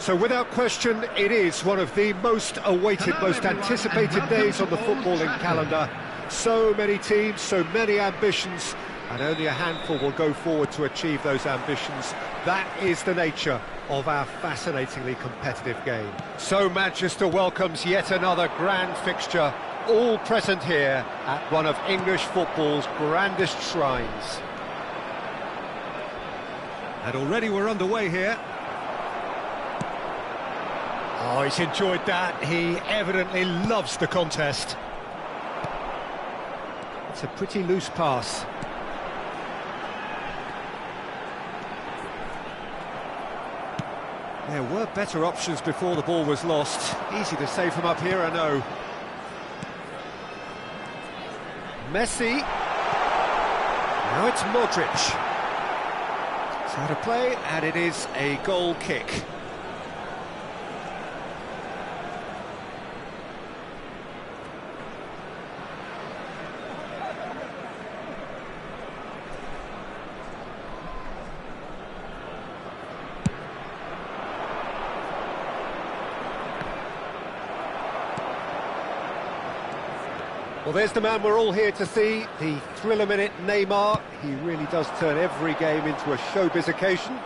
So without question, it is one of the most awaited, most anticipated days on the footballing calendar. So many teams, so many ambitions, and only a handful will go forward to achieve those ambitions. That is the nature of our fascinatingly competitive game. So Manchester welcomes yet another grand fixture, all present here at one of English football's grandest shrines. And already we're underway here. Oh, he's enjoyed that. He evidently loves the contest. It's a pretty loose pass. There were better options before the ball was lost. Easy to save from up here, I know. Messi. Now it's Modric. It's out of play, and it is a goal kick. Well, there's the man we're all here to see, the thriller-minute Neymar. He really does turn every game into a showbiz occasion.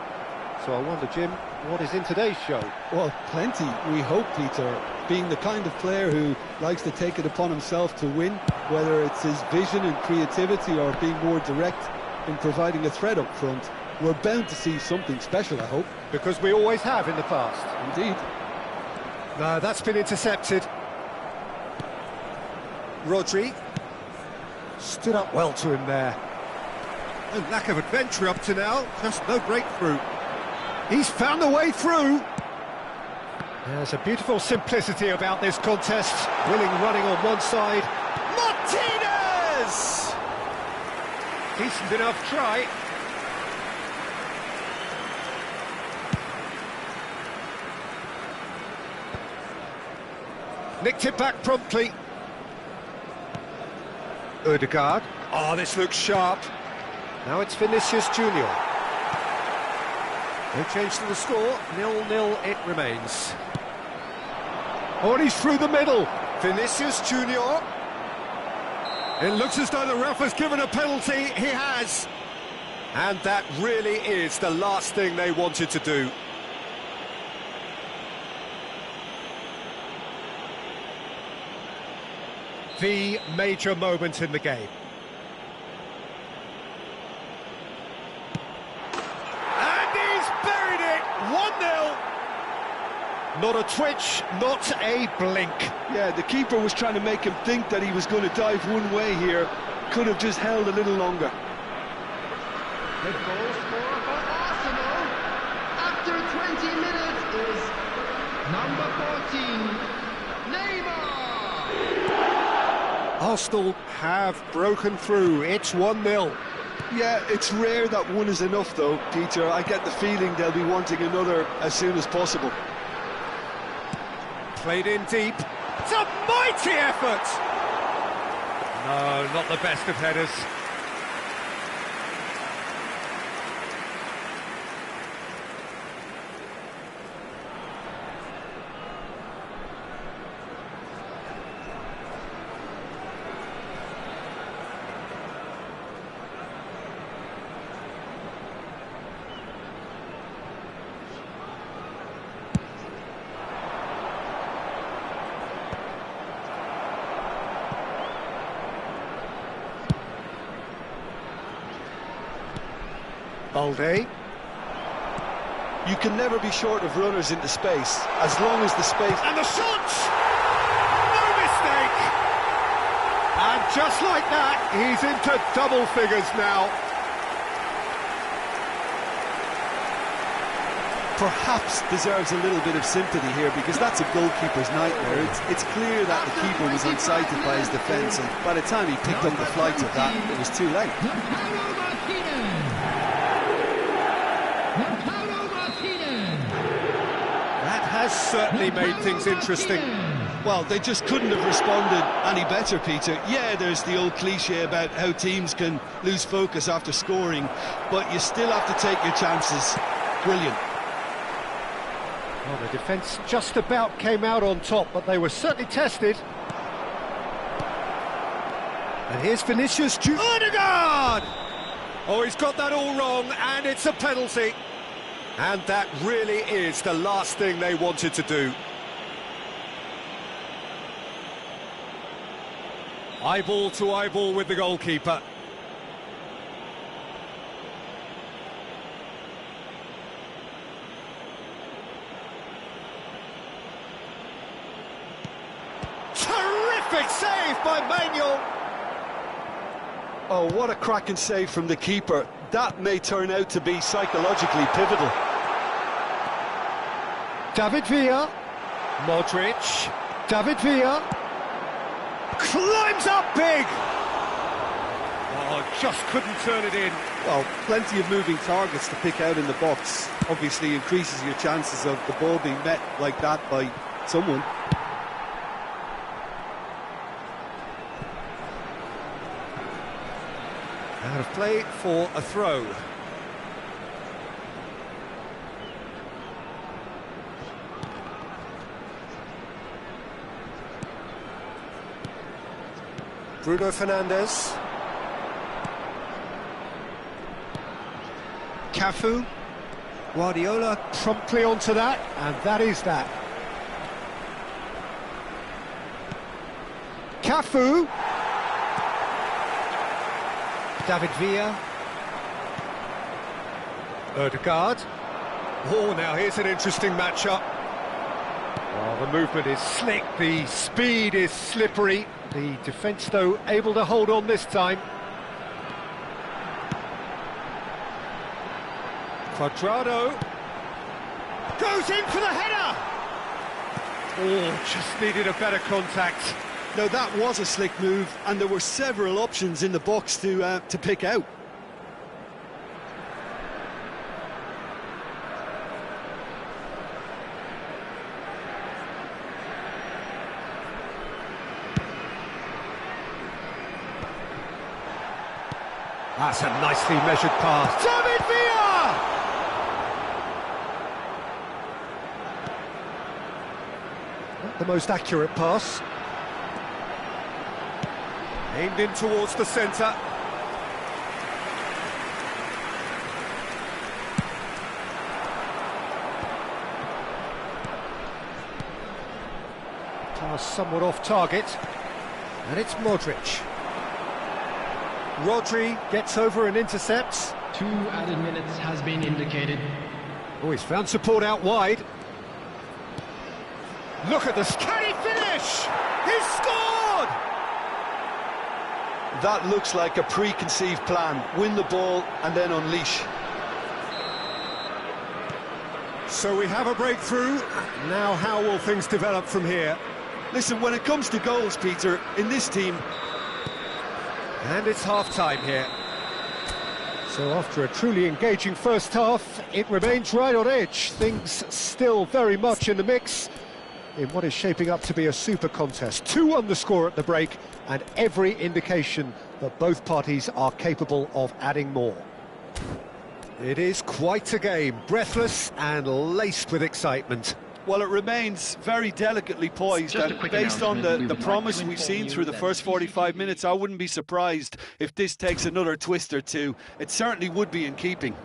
So I wonder, Jim, what is in today's show? Well, plenty, we hope, Peter. Being the kind of player who likes to take it upon himself to win, whether it's his vision and creativity or being more direct in providing a threat up front, we're bound to see something special, I hope. Because we always have in the past. Indeed. No, that's been intercepted. Rodri stood up well to him there. No lack of adventure up to now, just no breakthrough. He's found the way through. There's a beautiful simplicity about this contest. Willing running on one side. Martinez! Decent enough try. Nicked it back promptly. Odegaard. Oh, this looks sharp. Now it's Vinicius Junior. No change to the score. 0-0 it remains. Oh, and he's through the middle. Vinicius Junior. It looks as though the ref has given a penalty. He has. And that really is the last thing they wanted to do. The major moment in the game. And he's buried it! 1-0! Not a twitch, not a blink. Yeah, the keeper was trying to make him think that he was going to dive one way here. Could have just held a little longer. The goal scorer for Arsenal after 20 minutes is number 14, Neymar. Arsenal have broken through. It's 1-0. Yeah, it's rare that one is enough, though, Peter. I get the feeling they'll be wanting another as soon as possible. Played in deep. It's a mighty effort! No, not the best of headers. Balde. You can never be short of runners into space, as long as the space... And the shot! No mistake! And just like that, he's into double figures now. Perhaps deserves a little bit of sympathy here, because that's a goalkeeper's nightmare. It's clear that the keeper was unsighted by his defence, and by the time he picked up the flight of that, it was too late. That has certainly made things interesting. Well, they just couldn't have responded any better, Peter. Yeah, there's the old cliche about how teams can lose focus after scoring, but you still have to take your chances. Brilliant. Well, the defence just about came out on top, but they were certainly tested. And here's Vinicius Junior. Odegaard! Oh, he's got that all wrong, and it's a penalty. And that really is the last thing they wanted to do. Eyeball to eyeball with the goalkeeper. Terrific save by Manuel. Oh, what a cracking save from the keeper. That may turn out to be psychologically pivotal. David Villa. Modric. David Villa. Climbs up big. Oh, just couldn't turn it in. Well, plenty of moving targets to pick out in the box. Obviously increases your chances of the ball being met like that by someone. Out of play for a throw. Bruno Fernandes. Cafu. Guardiola promptly onto that, and that is that. Cafu. David Villa. Odegaard. Oh, now here's an interesting matchup. Oh, the movement is slick, the speed is slippery. The defence, though, able to hold on this time. Quadrado. Goes in for the header! Oh, just needed a better contact. Now that was a slick move, and there were several options in the box to pick out. That's a nicely measured pass. David Villa! Not the most accurate pass. Aimed in towards the centre. Pass somewhat off target. And it's Modric. Rodri gets over and intercepts. 2 added minutes has been indicated. Oh, he's found support out wide. Look at this. Can he finish? He's scored! That looks like a preconceived plan. Win the ball and then unleash. So we have a breakthrough. Now how will things develop from here? Listen, when it comes to goals, Peter, in this team... And it's half-time here. So after a truly engaging first half, it remains right on edge. Things still very much in the mix in what is shaping up to be a super contest. 2-1 the score at the break, and every indication that both parties are capable of adding more. It is quite a game, breathless and laced with excitement. Well, it remains very delicately poised, and based on the promise we've seen through the first 45 minutes, I wouldn't be surprised if this takes another twist or two. It certainly would be in keeping.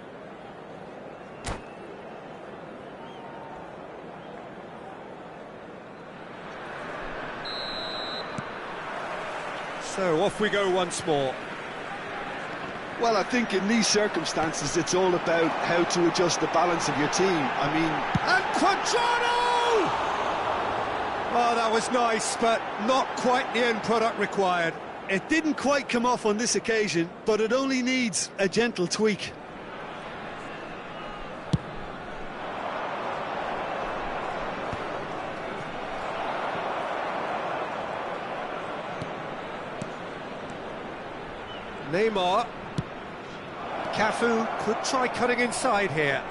So off we go once more. Well, I think in these circumstances, it's all about how to adjust the balance of your team. I mean... And Quadrado! Oh, that was nice, but not quite the end product required. It didn't quite come off on this occasion, but it only needs a gentle tweak. Neymar. Cafu could try cutting inside here.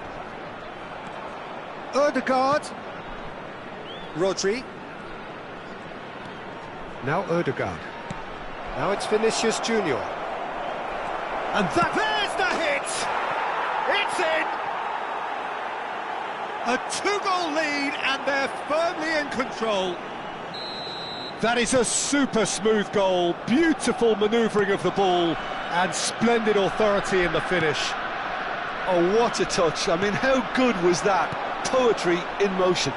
Odegaard. Rodri. Now Odegaard. Now it's Vinicius Junior. And there's the hit! It's in! A two-goal lead, and they're firmly in control. That is a super smooth goal, beautiful manoeuvring of the ball, and splendid authority in the finish. Oh, what a touch. I mean, how good was that? Poetry in motion.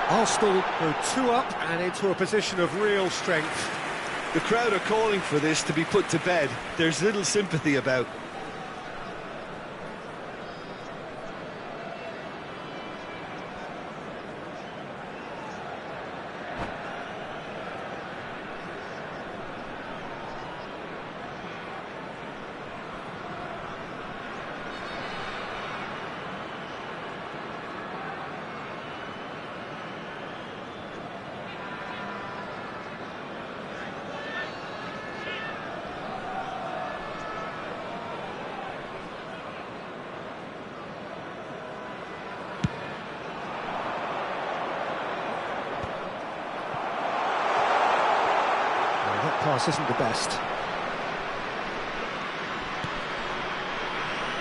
Arsenal go 2 up and into a position of real strength. The crowd are calling for this to be put to bed. There's little sympathy about. That pass isn't the best.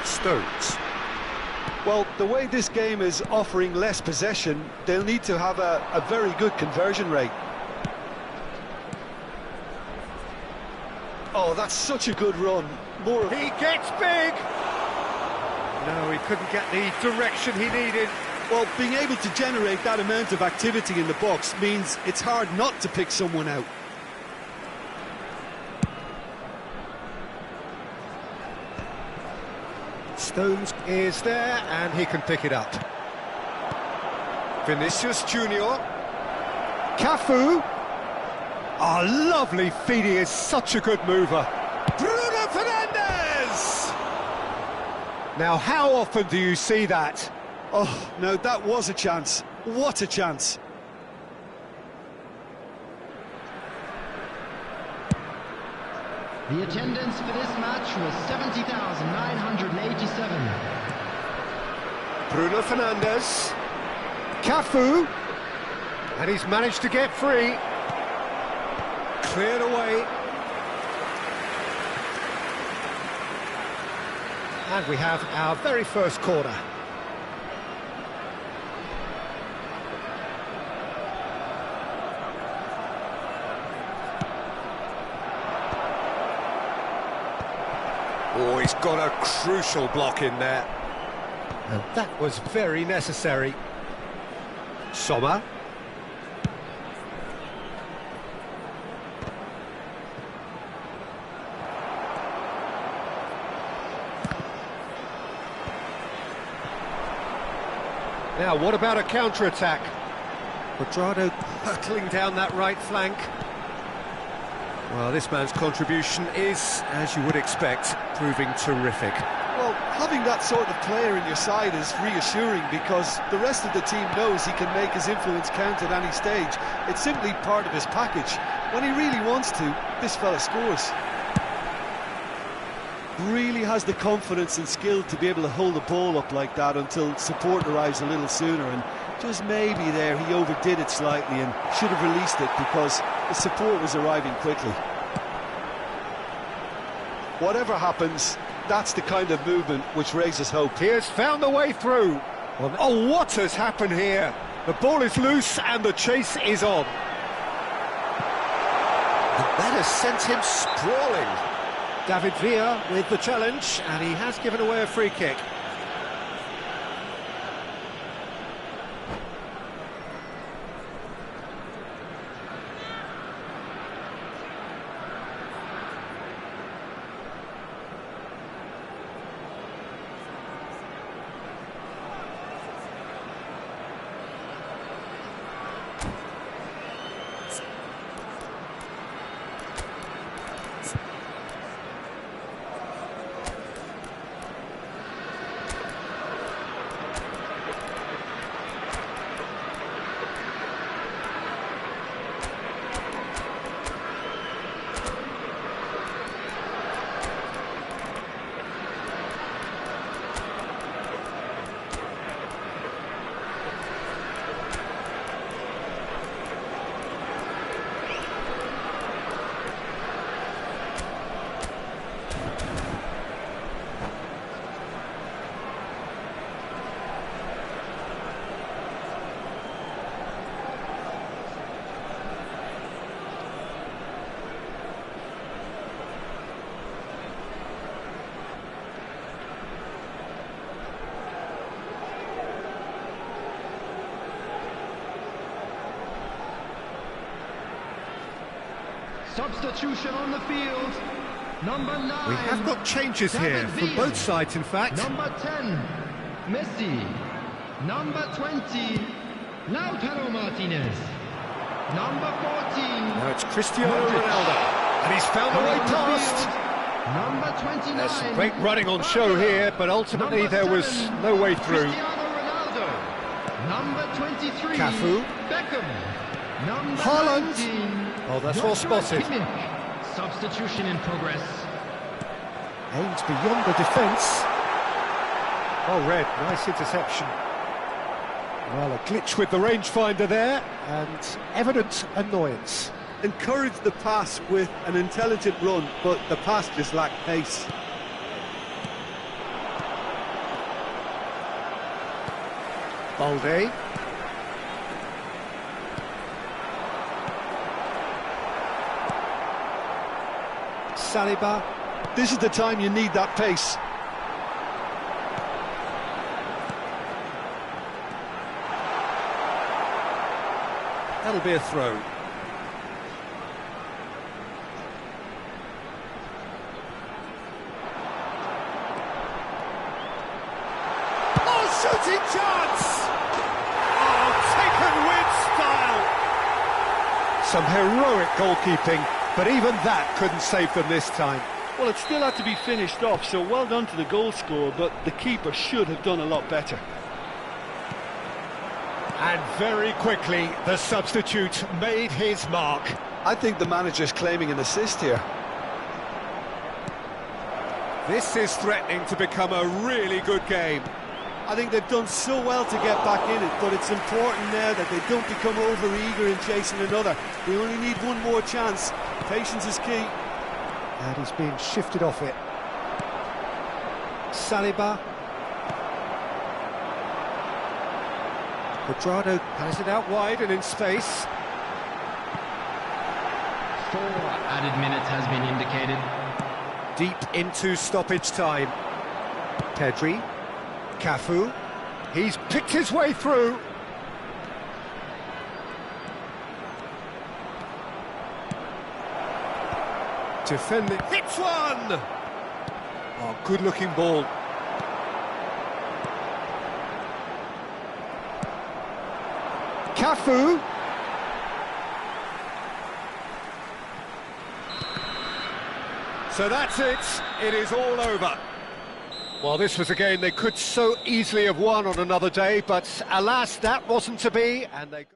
Stones. Well, the way this game is offering less possession, they'll need to have a very good conversion rate. Oh, that's such a good run. He gets big! No, he couldn't get the direction he needed. Well, being able to generate that amount of activity in the box means it's hard not to pick someone out. Stones is there, and he can pick it up. Vinicius Junior. Cafu. Oh, lovely feed, he is such a good mover. Bruno Fernandes! Now, how often do you see that? Oh, no, that was a chance. What a chance. The attendance for this match was 70,987. Bruno Fernandes. Cafu. And he's managed to get free. Cleared away. And we have our very first corner. Oh, he's got a crucial block in there. And that was very necessary. Sommer. Now, what about a counter-attack? Quadrado hurtling down that right flank. Well, this man's contribution is, as you would expect, proving terrific. Well, having that sort of player in your side is reassuring because the rest of the team knows he can make his influence count at any stage. It's simply part of his package. When he really wants to, this fella scores. Really has the confidence and skill to be able to hold the ball up like that until support arrives a little sooner, and just maybe there he overdid it slightly and should have released it because the support was arriving quickly. Whatever happens, that's the kind of movement which raises hope. He has found a way through. Oh, what has happened here? The ball is loose and the chase is on. And that has sent him sprawling. David Villa with the challenge, and he has given away a free kick. Substitution on the field. Number 9. We have got changes here from both sides, in fact. Number 10, Messi. Number 20, Lautaro Martinez. Number 14. Now it's Cristiano Ronaldo, and he's found a way past. Number 29. There's some great running on show here, but ultimately there was no way through. Cristiano Ronaldo. Number 23. Cafu. Beckham. Number Haaland. 19. Oh, that's well Joshua spotted. Kimmich. Substitution in progress. Aims beyond the defence. Oh, red, nice interception. Well, a glitch with the rangefinder there, and evident annoyance. Encouraged the pass with an intelligent run, but the pass just lacked pace. Balde. Saliba. This is the time you need that pace. That'll be a throw. Oh, shooting chance! Oh, taken with style! Some heroic goalkeeping, but even that couldn't save them this time. Well, it still had to be finished off, so well done to the goal scorer, but the keeper should have done a lot better. And very quickly, the substitute made his mark. I think the manager's claiming an assist here. This is threatening to become a really good game. I think they've done so well to get back in it, but it's important now that they don't become over-eager in chasing another. They only need one more chance. Patience is key. And he's being shifted off it. Saliba. Quadrado has it out wide and in space. 4 added minutes has been indicated. Deep into stoppage time. Pedri. Cafu. He's picked his way through. Defending. Hits one! Oh, good-looking ball. Cafu. So that's it. It is all over. Well, this was a game they could so easily have won on another day, but alas, that wasn't to be, and they...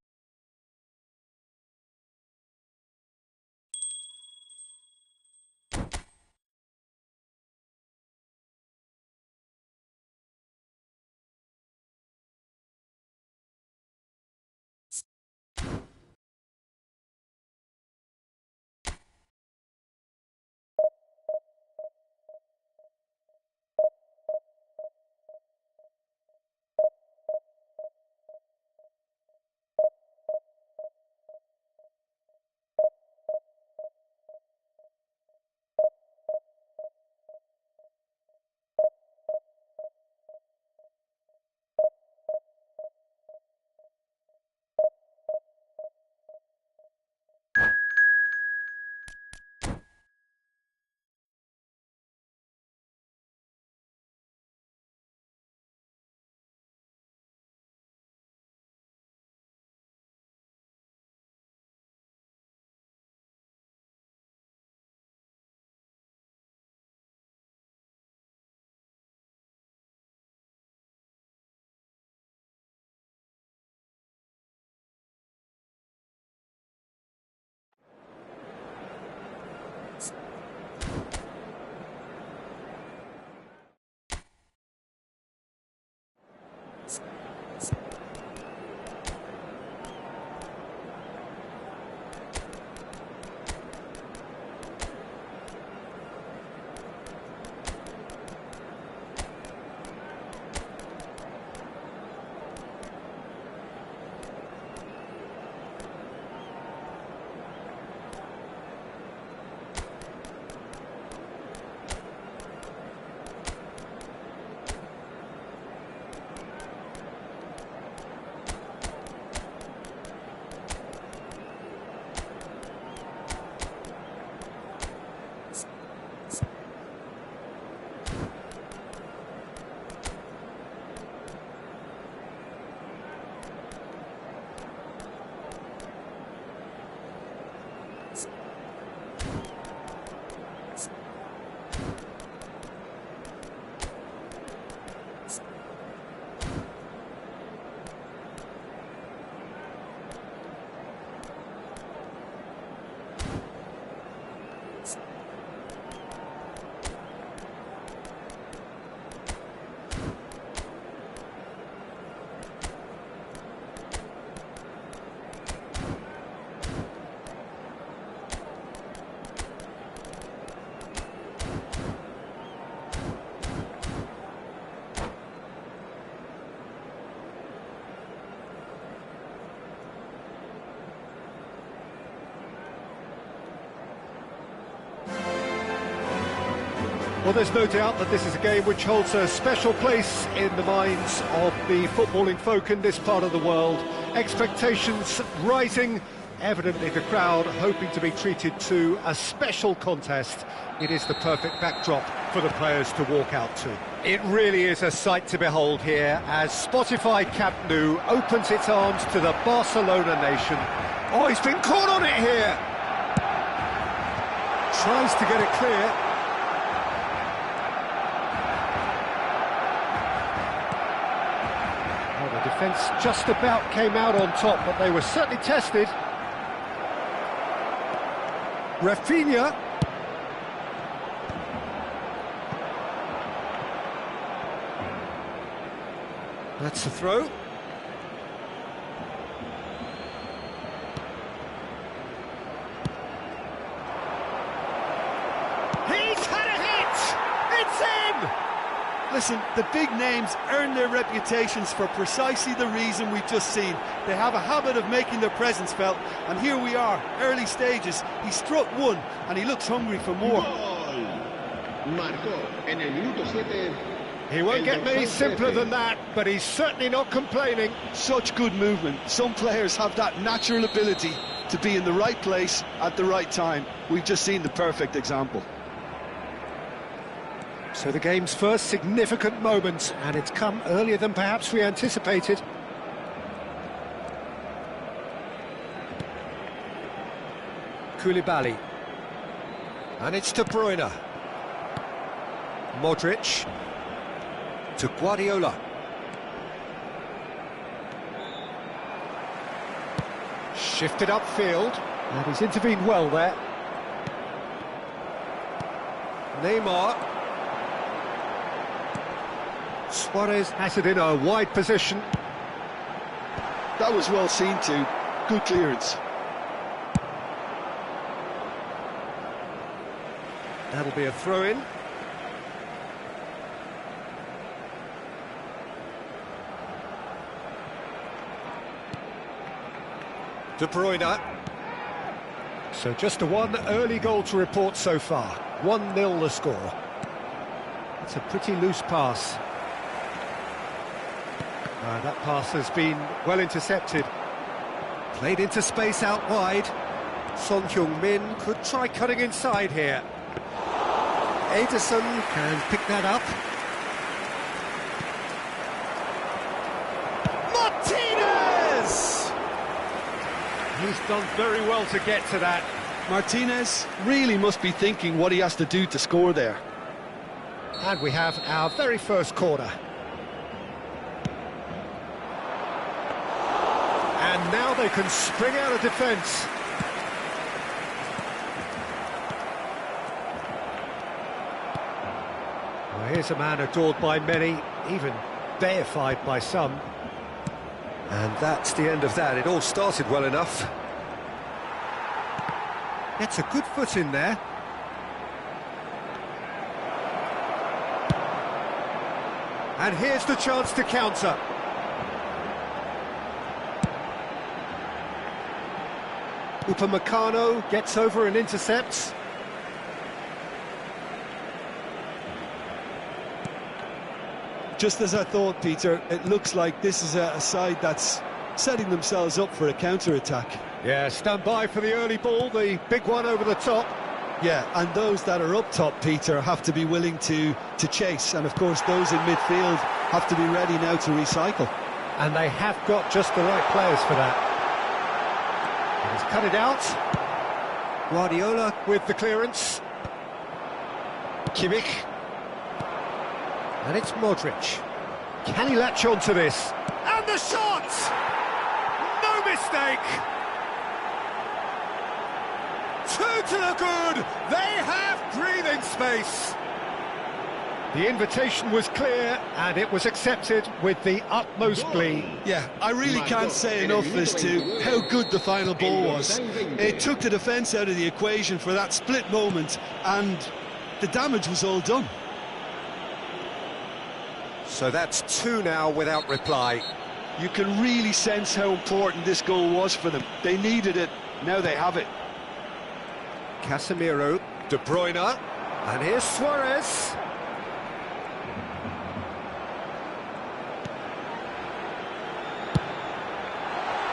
Well, there's no doubt that this is a game which holds a special place in the minds of the footballing folk in this part of the world. Expectations rising, evidently the crowd hoping to be treated to a special contest. It is the perfect backdrop for the players to walk out to. It really is a sight to behold here as Spotify Camp Nou opens its arms to the Barcelona nation. Oh, he's been caught on it here! Tries to get it clear. The defence just about came out on top, but they were certainly tested. Rafinha. That's the throw. He's had a hit! It's in! Listen, the big names earn their reputations for precisely the reason we've just seen. They have a habit of making their presence felt, and here we are, early stages. He struck one, and he looks hungry for more. He won't get many simpler than that, but he's certainly not complaining. Such good movement. Some players have that natural ability to be in the right place at the right time. We've just seen the perfect example. So the game's first significant moment, and it's come earlier than perhaps we anticipated. Koulibaly. And it's De Bruyne. Modric. To Guardiola. Shifted upfield, and he's intervened well there. Neymar. Suarez has it in a wide position. That was well seen too. Good clearance. That'll be a throw-in. De Bruyne. So just a one early goal to report so far. 1-0 the score. It's a pretty loose pass. That pass has been well intercepted. Played into space out wide. Son Heung-min could try cutting inside here. Ederson can pick that up. Martinez! He's done very well to get to that. Martinez really must be thinking what he has to do to score there. And we have our very first corner. And now they can spring out of defence. Well, here's a man adored by many, even deified by some. And that's the end of that. It all started well enough. Gets a good foot in there. And here's the chance to counter. Upamecano gets over and intercepts. Just as I thought, Peter, it looks like this is a side that's setting themselves up for a counter-attack. Yeah, stand by for the early ball, the big one over the top. Yeah, and those that are up top, Peter, have to be willing to chase. And, of course, those in midfield have to be ready now to recycle. And they have got just the right players for that. He's cut it out. Guardiola with the clearance. Kimmich. And it's Modric. Can he latch on to this? And the shot! No mistake! Two to the good! They have breathing space! The invitation was clear, and it was accepted with the utmost glee. Yeah, I really can't say enough as to how good the final ball was. It took the defence out of the equation for that split moment, and the damage was all done. So that's two now without reply. You can really sense how important this goal was for them. They needed it, now they have it. Casemiro, De Bruyne, And here's Suarez.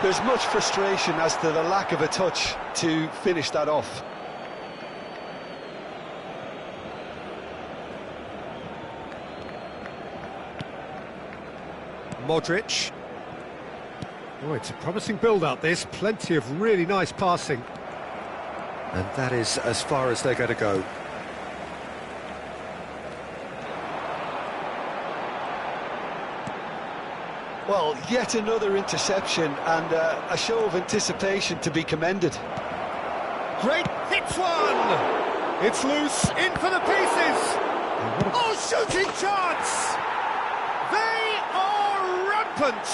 There's much frustration as to the lack of a touch to finish that off. Modric. Oh, it's a promising build-up, this. Plenty of really nice passing. And that is as far as they're going to go. Well, yet another interception and a show of anticipation to be commended. Great, hits one! It's loose, in for the pieces! Oh, shooting chance! They are rampant!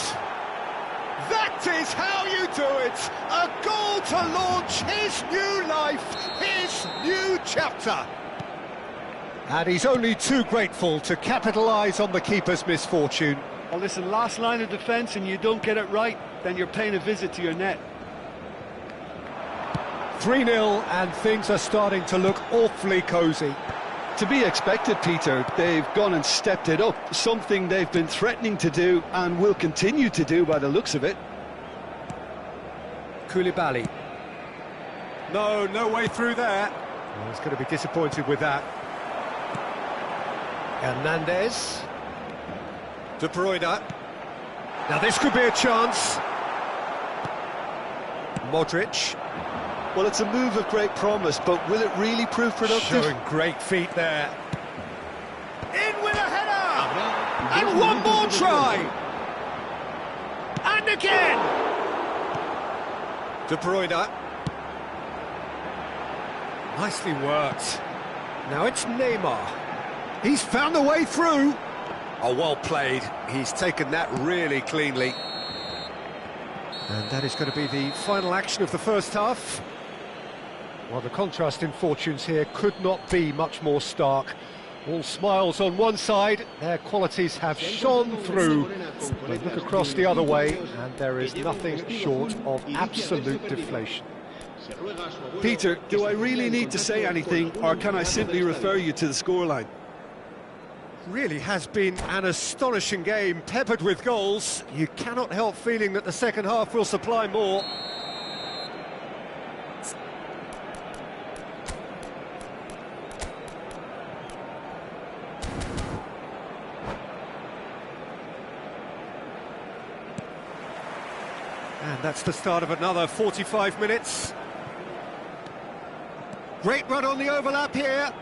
That is how you do it! A goal to launch his new life, his new chapter! And he's only too grateful to capitalise on the keeper's misfortune. Well, listen, last line of defence and you don't get it right, then you're paying a visit to your net. 3-0 and things are starting to look awfully cosy. To be expected, Peter. They've gone and stepped it up, something they've been threatening to do and will continue to do by the looks of it. Koulibaly. No way through there. Well, he's going to be disappointed with that. Hernandez. De Bruyne. Now this could be a chance. Modric. Well, it's a move of great promise, but will it really prove productive? Showing great feet there. In with a header! And one more try! And again! De Bruyne. Nicely worked. Now it's Neymar. He's found a way through. Oh, well played. He's taken that really cleanly. And that is going to be the final action of the first half. Well, the contrast in fortunes here could not be much more stark. All smiles on one side, their qualities have shone through. But look across the other way, and there is nothing short of absolute deflation. Peter, do I really need to say anything, or can I simply refer you to the scoreline? Really has been an astonishing game, peppered with goals. You cannot help feeling that the second half will supply more. And that's the start of another 45 minutes. Great run on the overlap here.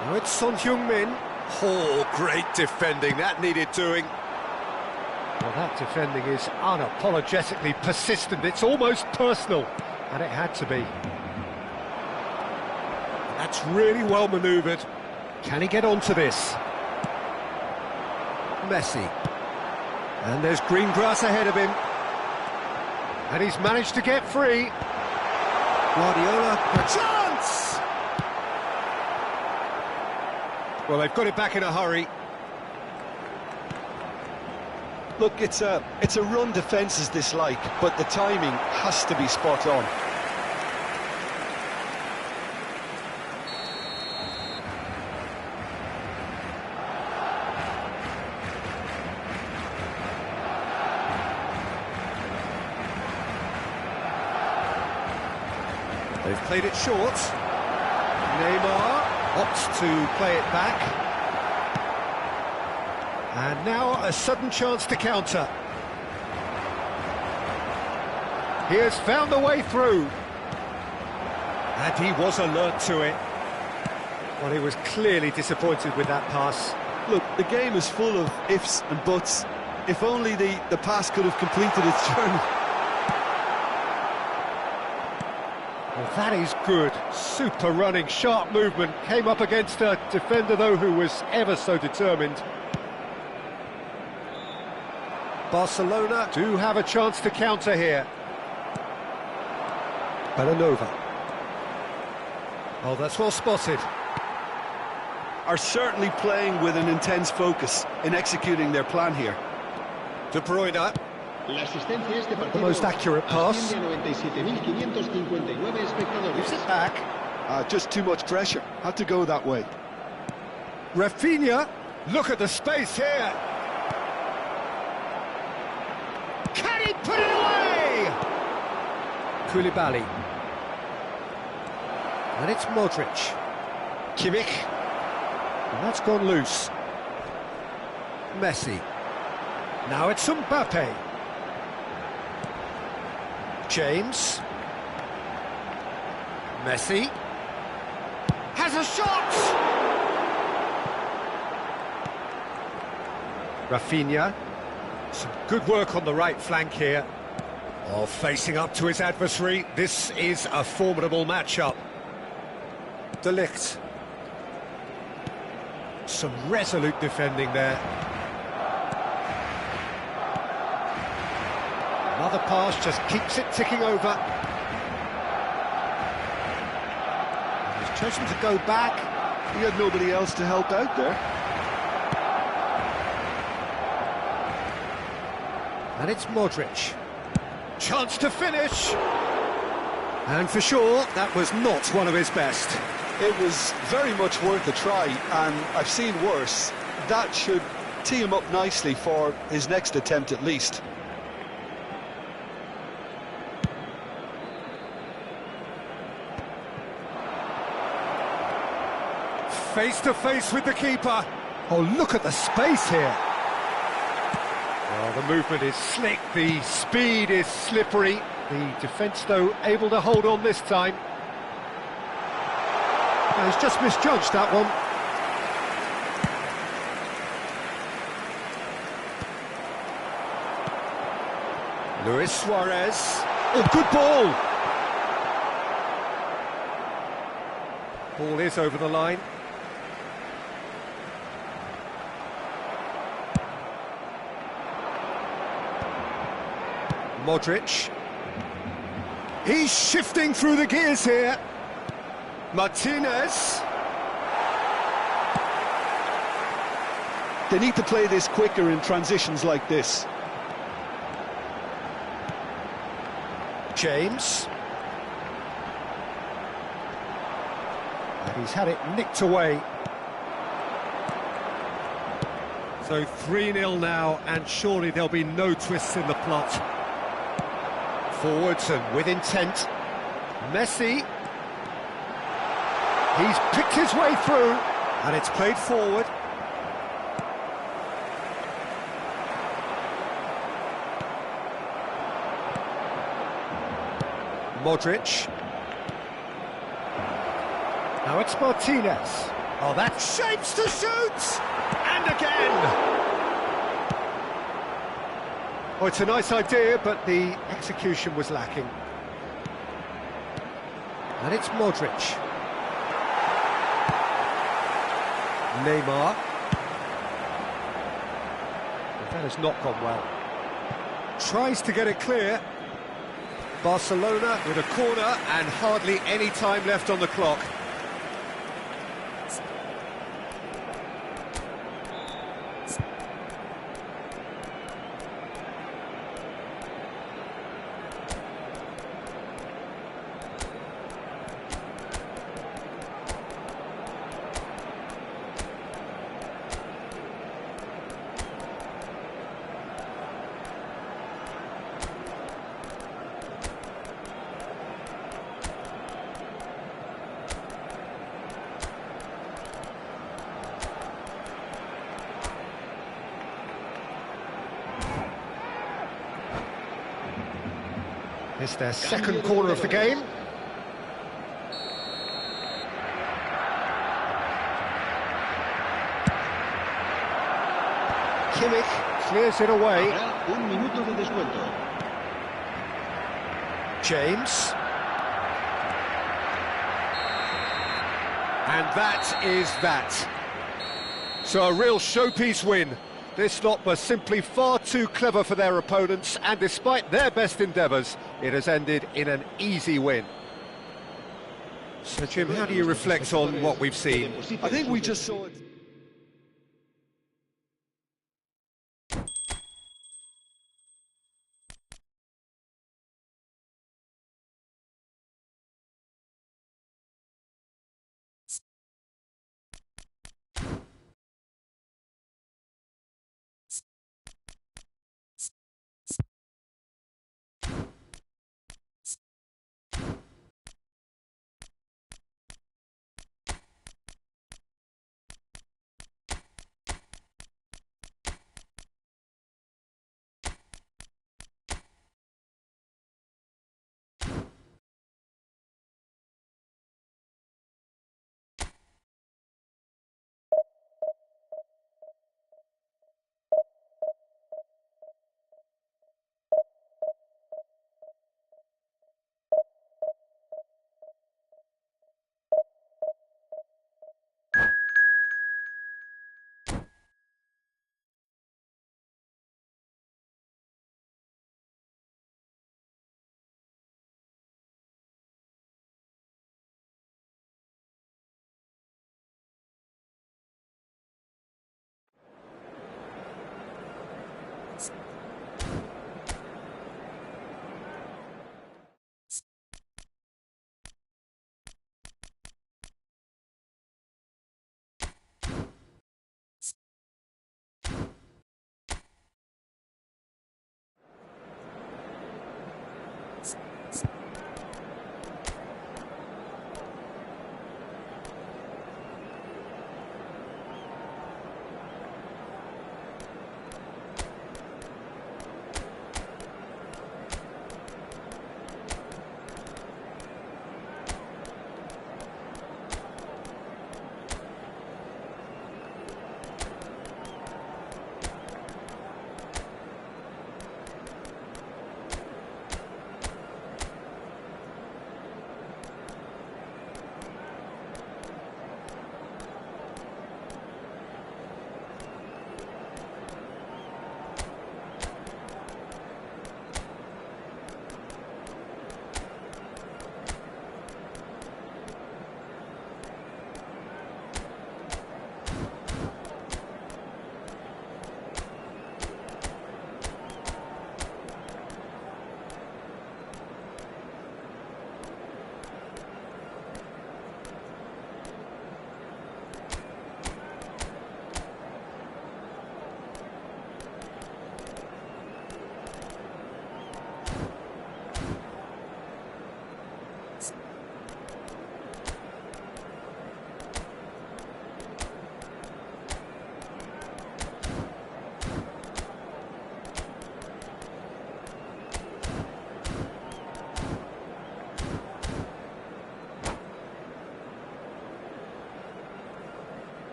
Now it's Son Heung-min. Oh, great defending, that needed doing. Well, that defending is unapologetically persistent, it's almost personal, and it had to be. That's really well manoeuvred. Can he get onto this? Messi. And there's green grass ahead of him. And he's managed to get free. Guardiola, a chance! Well, they've got it back in a hurry. Look, it's a run defence is dislike, but the timing has to be spot on. They've played it short. Neymar opts to play it back. And now a sudden chance to counter. He has found a way through. And he was alert to it. Well, he was clearly disappointed with that pass. Look, the game is full of ifs and buts. If only the pass could have completed its journey. Well, that is good. Super running, sharp movement. Came up against a defender, though, who was ever so determined. Barcelona do have a chance to counter here. Belanova. Oh, that's well spotted. Are certainly playing with an intense focus in executing their plan here. De Bruyne. The most accurate pass. Gives it back. Just too much pressure. Had to go that way. Rafinha, look at the space here. Can he put it away? Koulibaly. And it's Modric. Kimmich. And that's gone loose. Messi. Now it's Mbappe. James. Messi. Has a shot! Rafinha. Some good work on the right flank here. Oh, facing up to his adversary. This is a formidable matchup. De Ligt. Some resolute defending there. Another pass just keeps it ticking over. He's chosen to go back. He had nobody else to help out there. And it's Modric. Chance to finish. And for sure, that was not one of his best. It was very much worth a try, and I've seen worse. That should tee him up nicely for his next attempt at least. Face to face with the keeper. Oh, look at the space here. Well, the movement is slick, the speed is slippery. The defence, though, able to hold on this time. Well, he's just misjudged that one. Luis Suarez. Oh, good ball! Ball is over the line. Modric. He's shifting through the gears here. Martinez. They need to play this quicker in transitions like this. James. And he's had it nicked away. So 3-0 now, and surely there'll be no twists in the plot. Forwards and with intent. Messi. He's picked his way through, and it's played forward. Modric. Now it's Martinez. Oh, that shapes to shoot! And again! Oh, it's a nice idea, but the execution was lacking. And it's Modric. Neymar. But that has not gone well. Tries to get it clear. Barcelona with a corner and hardly any time left on the clock. It's their second corner of the game. Kimmich clears it away. Un minuto de descuento. James. And that is that. So a real showpiece win. This lot was simply far too clever for their opponents, and despite their best endeavours, it has ended in an easy win. So, Jim, how do you reflect on what we've seen? I think we just saw it.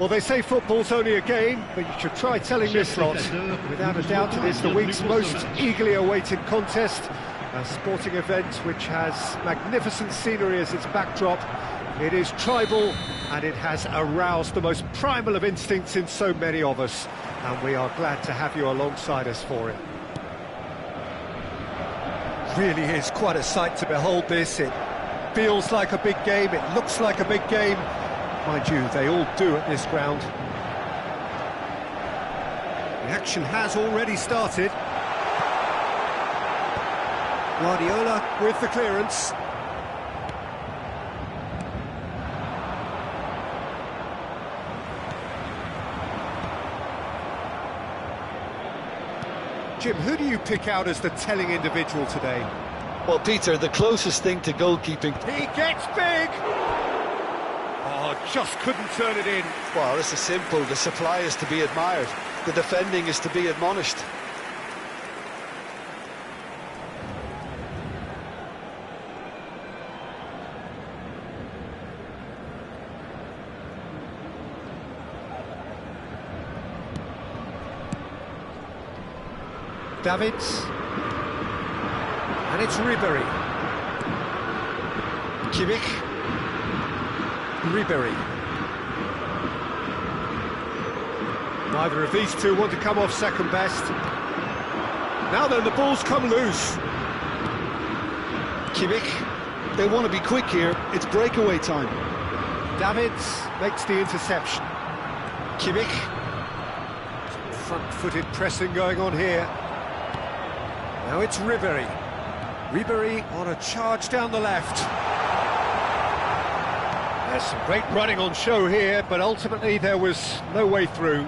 Well, they say football's only a game, but you should try telling this lot. Without a doubt, it is the week's most eagerly awaited contest. A sporting event which has magnificent scenery as its backdrop. It is tribal, and it has aroused the most primal of instincts in so many of us. And we are glad to have you alongside us for it. Really is quite a sight to behold this. It feels like a big game, it looks like a big game. Mind you, they all do at this ground. The action has already started. Guardiola with the clearance. Jim, who do you pick out as the telling individual today? Well, Peter, the closest thing to goalkeeping. He gets big! Oh, just couldn't turn it in. Well, this is simple. The supply is to be admired. The defending is to be admonished. Davids. And it's Ribéry. Kimmich. Ribéry. Neither of these two want to come off second best. Now then, the ball's come loose. Kimmich. They want to be quick here. It's breakaway time. Davids makes the interception. Kimmich. Front-footed pressing going on here. Now it's Ribéry. Ribéry on a charge down the left. There's some great running on show here, but ultimately there was no way through.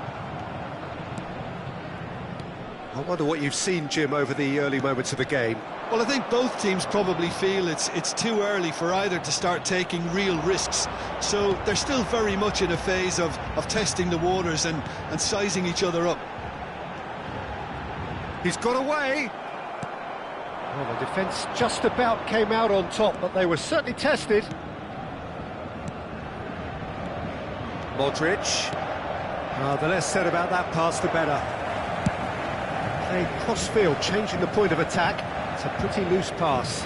I wonder what you've seen, Jim, over the early moments of the game. Well, I think both teams probably feel it's too early for either to start taking real risks. So they're still very much in a phase of testing the waters and sizing each other up. He's got away. Well, the defence just about came out on top, but they were certainly tested. Modric. The less said about that pass, the better. Played cross-field, changing the point of attack. It's a pretty loose pass.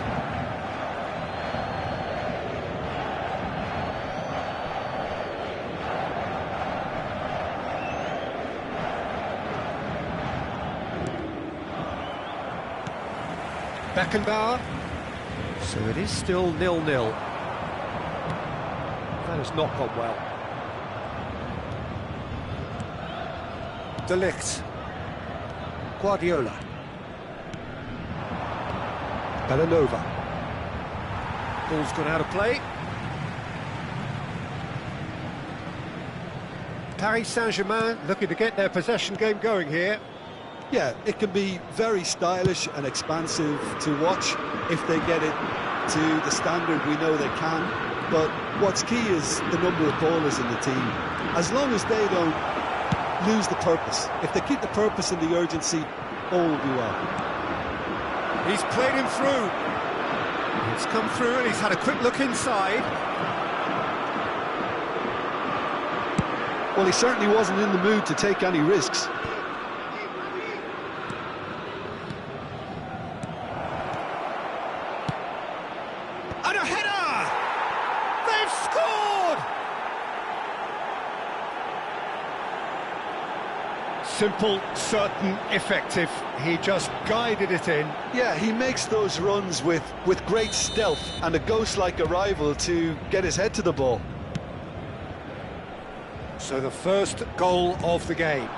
Beckenbauer. So it is still 0-0. That has not gone well. De Ligt. Guardiola. Bellanova. Ball's gone out of play. Paris Saint-Germain looking to get their possession game going here. Yeah, it can be very stylish and expansive to watch if they get it to the standard we know they can. But what's key is the number of ballers in the team. As long as they don't lose the purpose, if they keep the purpose and the urgency, all will be well. He's played him through. He's come through and he's had a quick look inside. Well, he certainly wasn't in the mood to take any risks. And a header! They've scored! Simple, certain, effective. He just guided it in. Yeah, he makes those runs with great stealth and a ghost-like arrival to get his head to the ball. So the first goal of the game.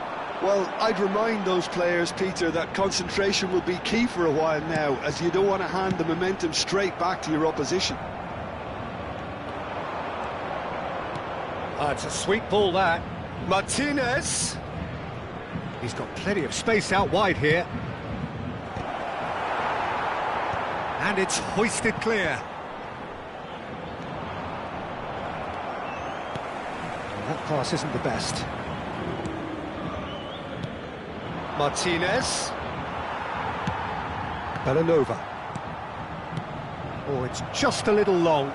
Well, I'd remind those players, Peter, that concentration will be key for a while now, as you don't want to hand the momentum straight back to your opposition. It's a sweet ball, that. Martinez. He's got plenty of space out wide here. And it's hoisted clear. Well, that pass isn't the best. Martinez. Bellanova. Oh, it's just a little long.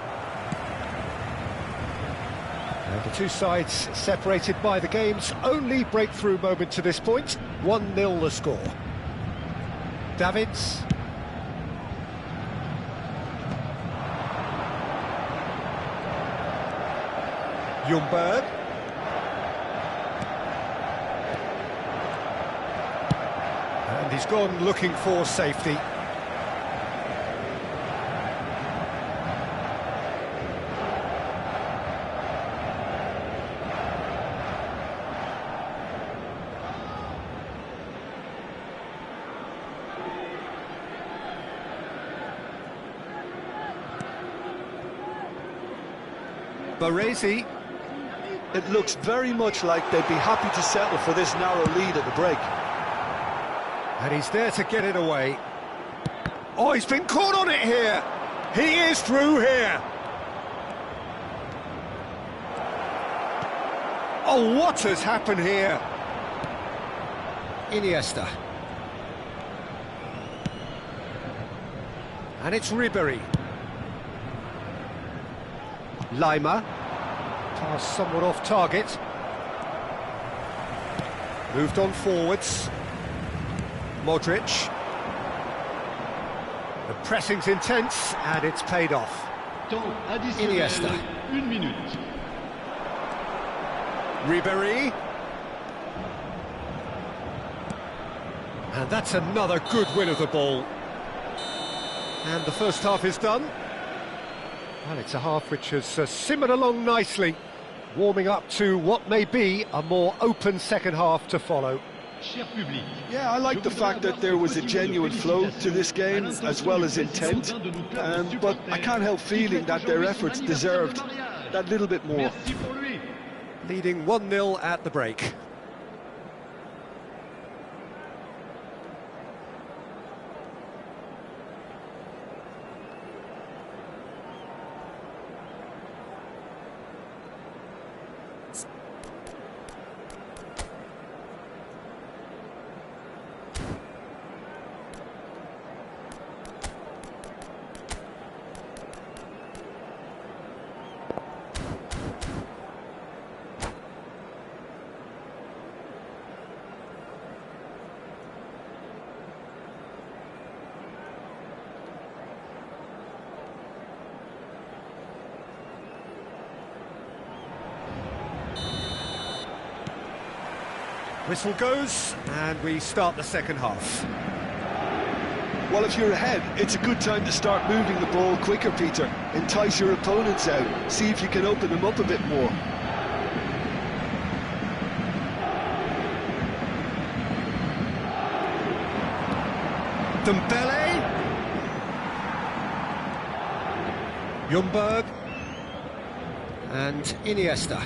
And the two sides separated by the game's only breakthrough moment to this point. 1-0 the score. Davids. Ljungberg. And he's gone looking for safety. Baresi. It looks very much like they'd be happy to settle for this narrow lead at the break. And he's there to get it away. Oh, he's been caught on it here. He is through here. Oh, what has happened here? Iniesta. And it's Ribery. Lima. Pass somewhat off target. Moved on forwards. Modric. The pressing's intense and it's paid off. Iniesta. 1 minute. Ribery. And that's another good win of the ball. And the first half is done. Well, it's a half which has simmered along nicely, warming up to what may be a more open second half to follow. Yeah, I like the fact that there was a genuine flow to this game, as well as intent, but I can't help feeling that their efforts deserved that little bit more. Leading 1-0 at the break. Whistle goes, and we start the second half. Well, if you're ahead, it's a good time to start moving the ball quicker, Peter. Entice your opponents out, see if you can open them up a bit more. Dembele. Ljungberg. And Iniesta.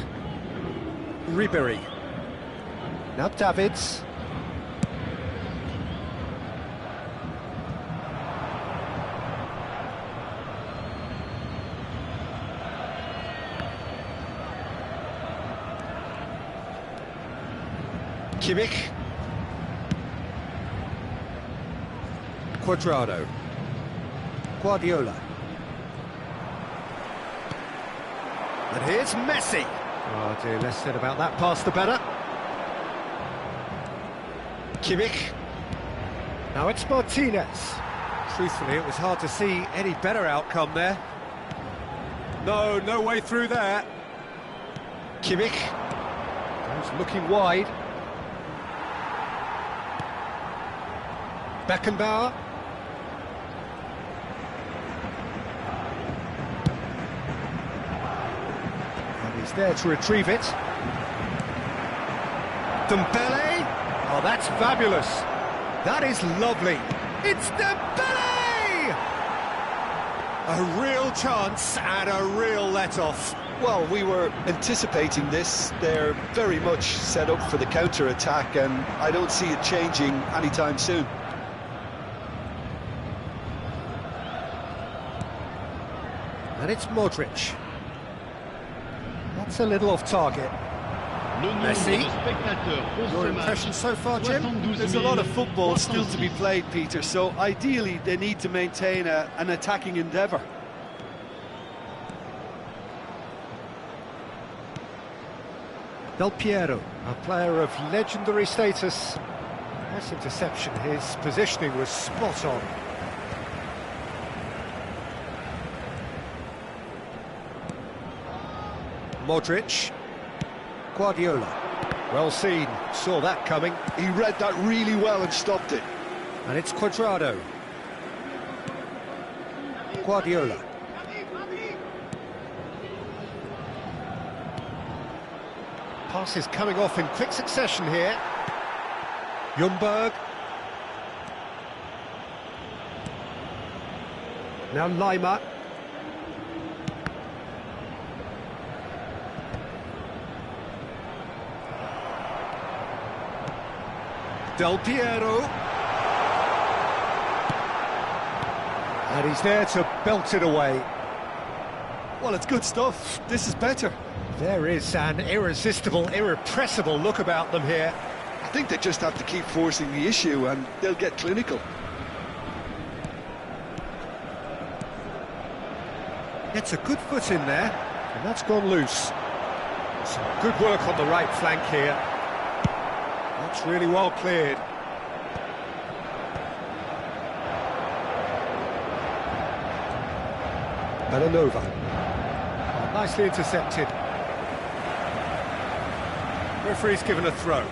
Ribery. Now Davids. Kimmich. Cuadrado. Guardiola. And here's Messi. Oh dear, less said about that pass the better. Kimmich. Now it's Martinez. Truthfully, it was hard to see any better outcome there. No way through there. Kimmich. He's looking wide. Beckenbauer. And he's there to retrieve it. Dembele. Oh, that's fabulous. That is lovely. It's Dembele! A real chance and a real let-off. Well, we were anticipating this. They're very much set up for the counter-attack, and I don't see it changing anytime soon. And it's Modric. That's a little off target. Messi. Your impression so far, Jim? There's a lot of football still to be played, Peter, so ideally they need to maintain an attacking endeavour. Del Piero, a player of legendary status. Nice interception, his positioning was spot on. Modric. Guardiola. Well seen, saw that coming. He read that really well and stopped it. And it's Cuadrado. Guardiola. Passes coming off in quick succession here. Ljungberg. Now Lima. Del Piero. And he's there to belt it away. Well, it's good stuff. This is better. There is an irresistible, irrepressible look about them here. I think they just have to keep forcing the issue and they'll get clinical. Gets a good foot in there, and that's gone loose. Some good work on the right flank here. That's really well cleared. Belanova. Oh, nicely intercepted. Referee's given a throw.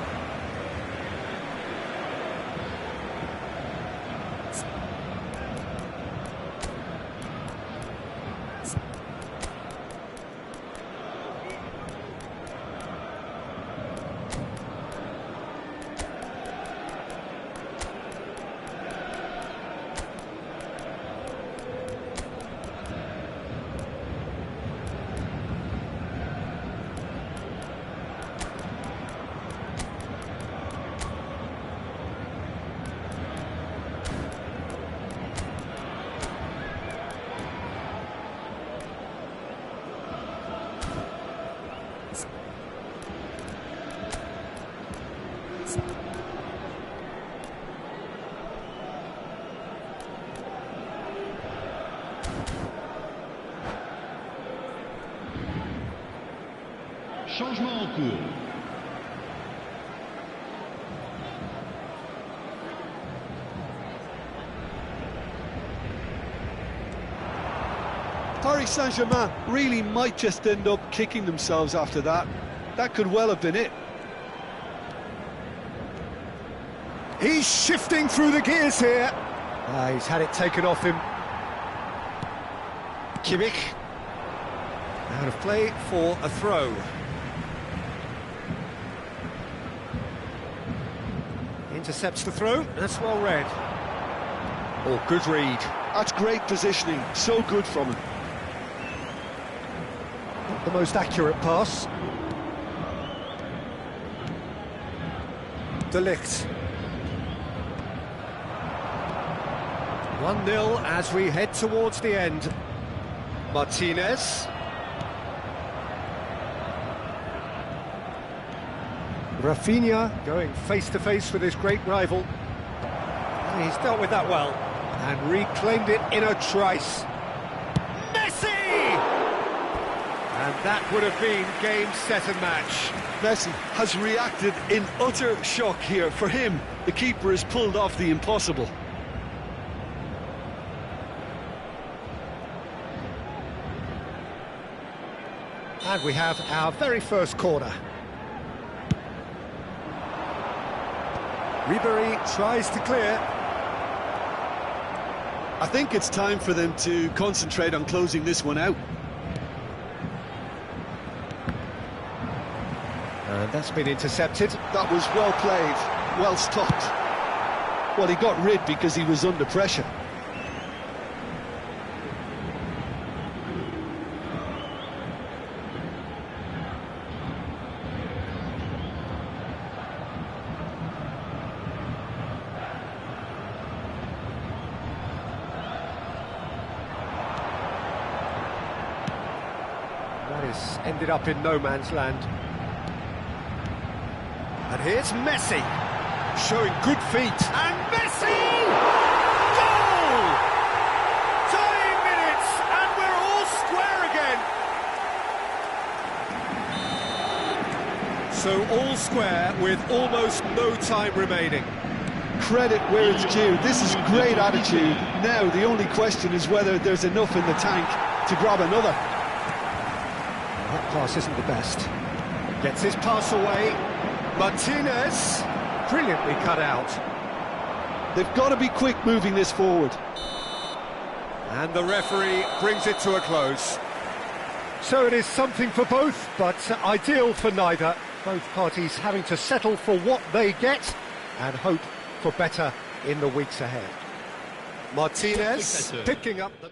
Changement en cours. Paris Saint-Germain really might just end up kicking themselves after that. That could well have been it. He's shifting through the gears here. He's had it taken off him. Kimmich. Out of play for a throw. Intercepts the throw, that's well read. Oh, good read. That's great positioning, so good from him. Not the most accurate pass. De Ligt. 1-0 as we head towards the end. Martinez. Rafinha going face-to-face with his great rival. He's dealt with that well and reclaimed it in a trice. Messi! And that would have been game, set and match. Messi has reacted in utter shock here. For him, the keeper has pulled off the impossible. And we have our very first corner. Ribery tries to clear. I think it's time for them to concentrate on closing this one out. And that's been intercepted. That was well played, well stopped. Well, he got rid because he was under pressure. That has ended up in no man's land. And here's Messi, showing good feet. And Messi! Goal! Dying minutes, and we're all square again. So square with almost no time remaining. Credit where it's due. This is great attitude. Now the only question is whether there's enough in the tank to grab another. That pass isn't the best. Gets his pass away. Martinez, brilliantly cut out. They've got to be quick moving this forward. And the referee brings it to a close. So it is something for both, but ideal for neither. Both parties having to settle for what they get and hope for better in the weeks ahead. Martinez picking up the...